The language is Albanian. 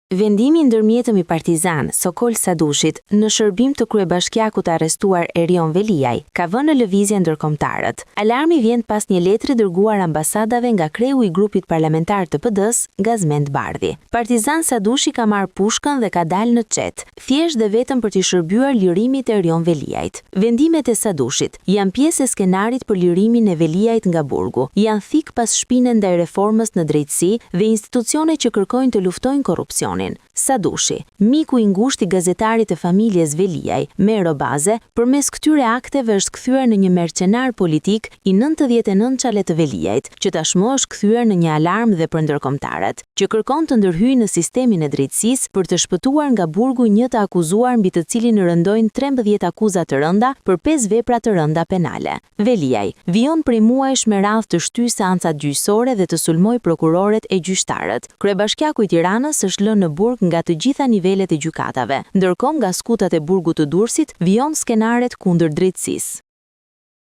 Vendimi ndërmjetëm i Partizan Sokol Sadushit në shërbim të kryebashkiakut arrestuar Erion Veliaj ka vënë në lëvizje ndërkombëtarët. Alarmi vjen pas një letri dërguar ambasadave nga kreu i grupit parlamentar të PD-s, Gazmend Bardhi. Partizan Sadushi ka marrë pushkën dhe ka dalë në çet, thjesht dhe vetëm për t'i shërbyer lirimit të Erion Veliajt. Vendimet e Sadushit janë pjesë e skenarit për lirimin e Veliajt nga burgu. Janë thik pas shpinën ndaj reformës në drejtësi dhe institucione që kërkojnë të luftojnë korrupsionin. Sadushi, miku i ngushtë i gazetarit të familjes Veliaj, Mero Baze, përmes këtyre akteve është kthyer në një mercenar politik i 99 çale të Veliajt, që tashmë është kthyer në një alarm dhe për ndërkombëtarët, që kërkon të ndërhyjë në sistemin e drejtësisë për të shpëtuar nga burgu një të akuzuar mbi të cilin rëndojnë 13 akuza të rënda për 5 vepra të rënda penale. Veliaj vijon prej muajsh me radhë të shtyjë seanca gjyqësore dhe të sulmoj prokurorët e gjyqtarët. Kryebashkiaku i Tiranës është lënë në burg nga të gjitha nivelet e gjykatave, ndërkohë nga skutat e burgut të Durrësit vijon skenaret kundër drejtësisë.